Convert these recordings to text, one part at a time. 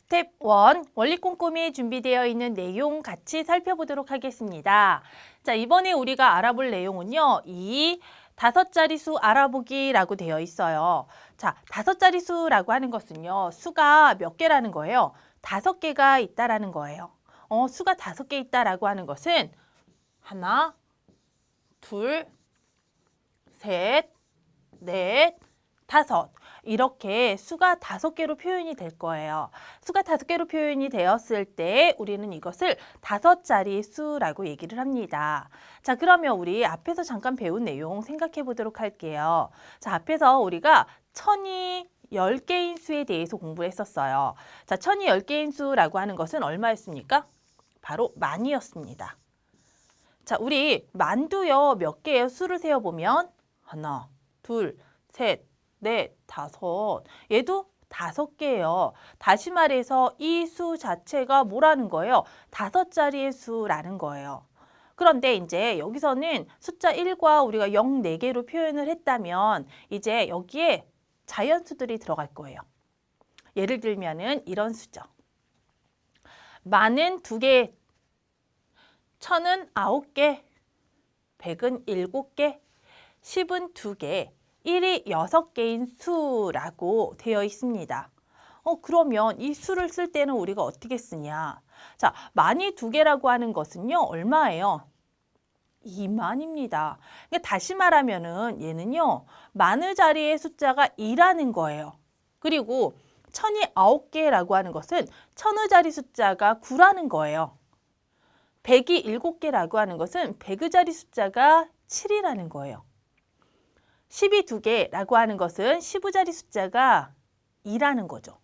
스텝 1 원리 꼼꼼이에 준비되어 있는 내용 같이 살펴보도록 하겠습니다. 자, 이번에 우리가 알아볼 내용은요. 이 5자릿수 알아보기라고 되어 있어요. 자, 5자릿수라고 하는 것은요. 수가 몇 개라는 거예요? 5개가 있다라는 거예요. 수가 5개 있다라고 하는 것은 하나, 둘, 셋, 넷, 다섯 이렇게 수가 5개로 표현이 될 거예요. 수가 5개로 표현이 되었을 때 우리는 이것을 5자리 수라고 얘기를 합니다. 자, 그러면 우리 앞에서 잠깐 배운 내용 생각해 보도록 할게요. 자, 앞에서 우리가 천이 10개인 수에 대해서 공부했었어요. 자, 천이 10개인 수라고 하는 것은 얼마였습니까? 바로 만이었습니다. 자, 우리 만두요 몇 개의 수를 세어보면 하나, 둘, 셋, 넷, 다섯. 얘도 5개예요. 다시 말해서 이 수 자체가 뭐라는 거예요? 5자리의 수라는 거예요. 그런데 이제 여기서는 숫자 1과 우리가 0, 4개로 표현을 했다면 이제 여기에 자연수들이 들어갈 거예요. 예를 들면은 이런 수죠. 만은 2개, 천은 9개, 100은 7개, 10은 2개, 1이 6개인 수라고 되어 있습니다. 그러면 이 수를 쓸 때는 우리가 어떻게 쓰냐? 자, 만이 2개라고 하는 것은요, 얼마예요? 2만입니다. 그러니까 다시 말하면은 얘는요, 만의 자리의 숫자가 2라는 거예요. 그리고 천이 9개라고 하는 것은 천의 자리 숫자가 9라는 거예요. 100이 7개라고 하는 것은 100의 자리 숫자가 7이라는 거예요. 10이 2개라고 하는 것은 10의 자리 숫자가 2라는 거죠.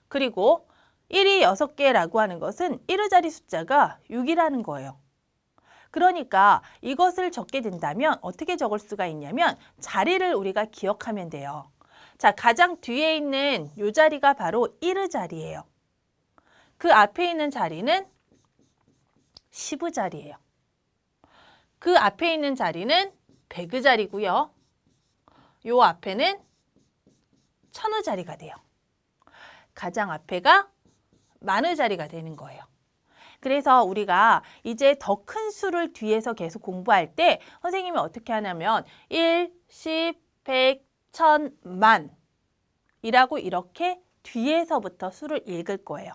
그리고 1이 6개라고 하는 것은 1의 자리 숫자가 6이라는 거예요. 그러니까 이것을 적게 된다면 어떻게 적을 수가 있냐면 자리를 우리가 기억하면 돼요. 자, 가장 뒤에 있는 이 자리가 바로 1의 자리예요. 그 앞에 있는 자리는 10의 자리예요. 그 앞에 있는 자리는 100의 자리고요. 요 앞에는 1000의 자리가 돼요. 가장 앞에가 만의 자리가 되는 거예요. 그래서 우리가 이제 더 큰 수를 뒤에서 계속 공부할 때 선생님이 어떻게 하냐면 1, 10, 100, 1000, 만 이라고 이렇게 뒤에서부터 수를 읽을 거예요.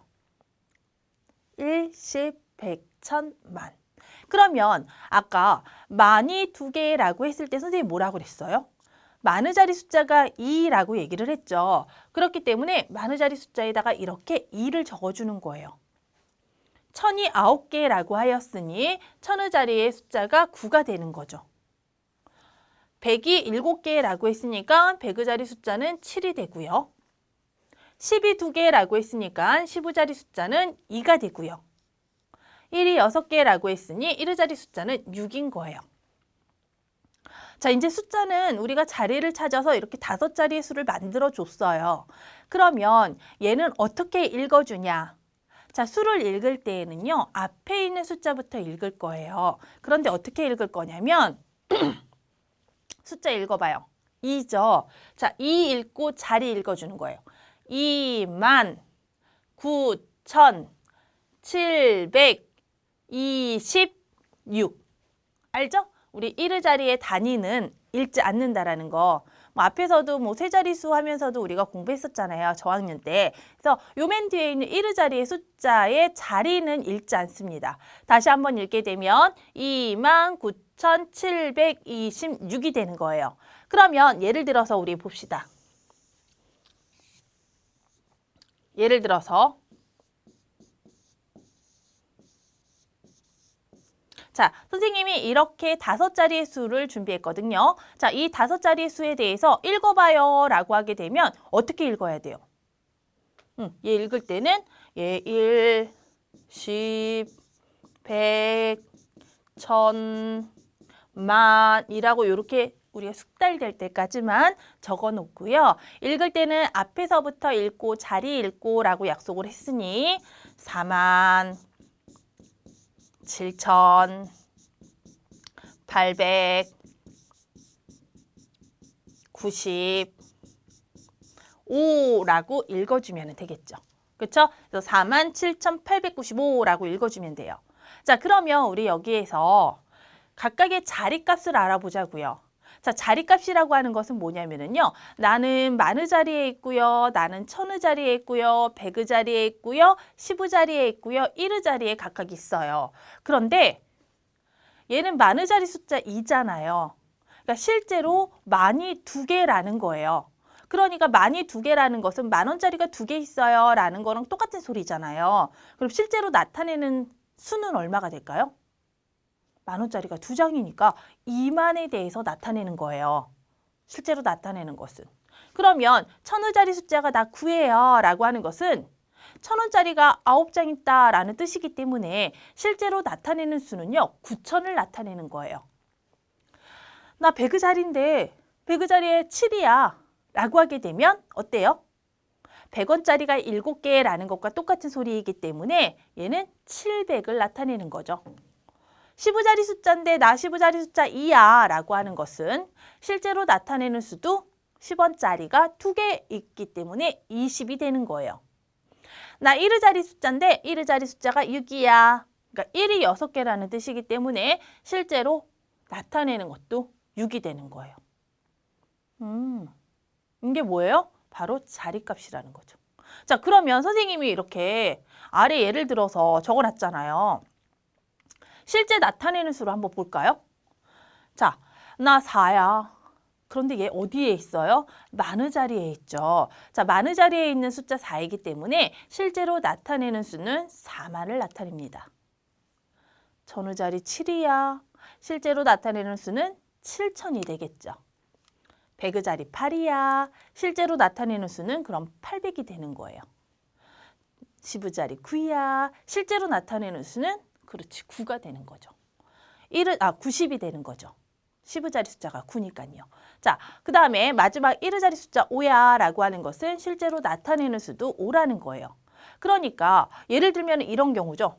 1, 10, 100, 1000, 만. 그러면 아까 만이 2개라고 했을 때 선생님이 뭐라고 그랬어요? 만의 자리 숫자가 2라고 얘기를 했죠. 그렇기 때문에 만의 자리 숫자에다가 이렇게 2를 적어주는 거예요. 천이 9개라고 하였으니 천의 자리의 숫자가 9가 되는 거죠. 100이 7개라고 했으니까 100의 자리 숫자는 7이 되고요. 10이 2개라고 했으니까 10의 자리 숫자는 2가 되고요. 1이 6개라고 했으니 1의 자리 숫자는 6인 거예요. 자, 이제 숫자는 우리가 자리를 찾아서 이렇게 5자리의 수를 만들어 줬어요. 그러면 얘는 어떻게 읽어주냐? 자, 수를 읽을 때에는요, 앞에 있는 숫자부터 읽을 거예요. 그런데 어떻게 읽을 거냐면, 숫자 읽어봐요. 2죠. 자, 2 읽고 자리 읽어주는 거예요. 29,726. 알죠? 우리 1의 자리의 단위는 읽지 않는다라는 거. 앞에서도 뭐 세자리수 하면서도 우리가 공부했었잖아요. 저학년 때. 그래서 요 맨 뒤에 있는 1의 자리의 숫자의 자리는 읽지 않습니다. 다시 한번 읽게 되면 29,726이 되는 거예요. 그러면 예를 들어서 우리 봅시다. 예를 들어서 자, 선생님이 이렇게 5자리의 수를 준비했거든요. 자, 이 5자리의 수에 대해서 읽어봐요 라고 하게 되면 어떻게 읽어야 돼요? 얘 읽을 때는 얘 1, 10, 100, 1000, 만이라고 이렇게 우리가 숙달될 때까지만 적어 놓고요. 읽을 때는 앞에서부터 읽고 자리 읽고 라고 약속을 했으니 4만 7,895라고 읽어주면 되겠죠. 그쵸? 그래서 47,895라고 읽어주면 돼요. 자, 그러면 우리 여기에서 각각의 자리값을 알아보자고요. 자, 자리값이라고 하는 것은 뭐냐면은요. 나는 만의 자리에 있고요. 나는 천의 자리에 있고요. 백의 자리에 있고요. 십의 자리에 있고요. 일의 자리에 각각 있어요. 그런데 얘는 만의 자리 숫자 2잖아요. 그러니까 실제로 만이 2개라는 거예요. 그러니까 만이 2개라는 것은 10,000원짜리가 2개 있어요 라는 거랑 똑같은 소리잖아요. 그럼 실제로 나타내는 수는 얼마가 될까요? 10,000원짜리가 2장이니까 2만에 대해서 나타내는 거예요. 실제로 나타내는 것은. 그러면 1,000원짜리 숫자가 나 구해요 라고 하는 것은 1,000원짜리가 9장 있다라는 뜻이기 때문에 실제로 나타내는 수는요. 9,000을 나타내는 거예요. 나 100의 자리인데 100의 자리에 7이야 라고 하게 되면 어때요? 100원짜리가 7개라는 것과 똑같은 소리이기 때문에 얘는 700을 나타내는 거죠. 10의 자리 숫자인데 나 10의 자리 숫자 2야 라고 하는 것은 실제로 나타내는 수도 10원짜리가 2개 있기 때문에 20이 되는 거예요. 나 1의 자리 숫자인데 1의 자리 숫자가 6이야. 그러니까 1이 6개라는 뜻이기 때문에 실제로 나타내는 것도 6이 되는 거예요. 이게 뭐예요? 바로 자리값이라는 거죠. 자, 그러면 선생님이 이렇게 아래 예를 들어서 적어놨잖아요. 실제 나타내는 수를 한번 볼까요? 자, 나 4야. 그런데 얘 어디에 있어요? 만의 자리에 있죠. 자, 만의 자리에 있는 숫자 4이기 때문에 실제로 나타내는 수는 4만을 나타냅니다. 천의 자리 7이야. 실제로 나타내는 수는 7,000이 되겠죠. 100의 자리 8이야. 실제로 나타내는 수는 그럼 800이 되는 거예요. 10의 자리 9이야. 실제로 나타내는 수는 그렇지 9가 되는 거죠. 90이 되는 거죠. 10의 자리 숫자가 9니까요. 자, 그 다음에 마지막 1의 자리 숫자 5야 라고 하는 것은 실제로 나타내는 수도 5라는 거예요. 그러니까 예를 들면 이런 경우죠.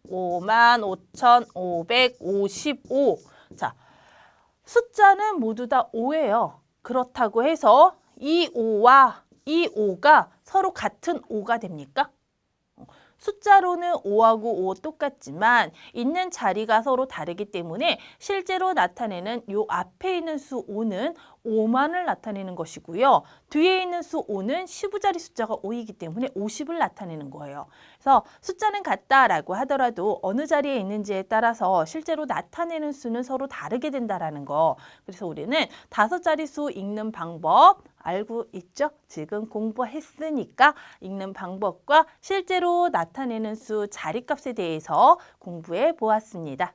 55,555. 자, 숫자는 모두 다 5예요. 그렇다고 해서 이 5와 이 5가 서로 같은 5가 됩니까? 숫자로는 5하고 5 똑같지만 있는 자리가 서로 다르기 때문에 실제로 나타내는 요 앞에 있는 수 5는 5만을 나타내는 것이고요. 뒤에 있는 수 5는 10의 자리 숫자가 5이기 때문에 50을 나타내는 거예요. 그래서 숫자는 같다라고 하더라도 어느 자리에 있는지에 따라서 실제로 나타내는 수는 서로 다르게 된다라는 거. 그래서 우리는 5자릿수 읽는 방법 알고 있죠? 지금 공부했으니까 읽는 방법과 실제로 나타내는 수 자리값에 대해서 공부해 보았습니다.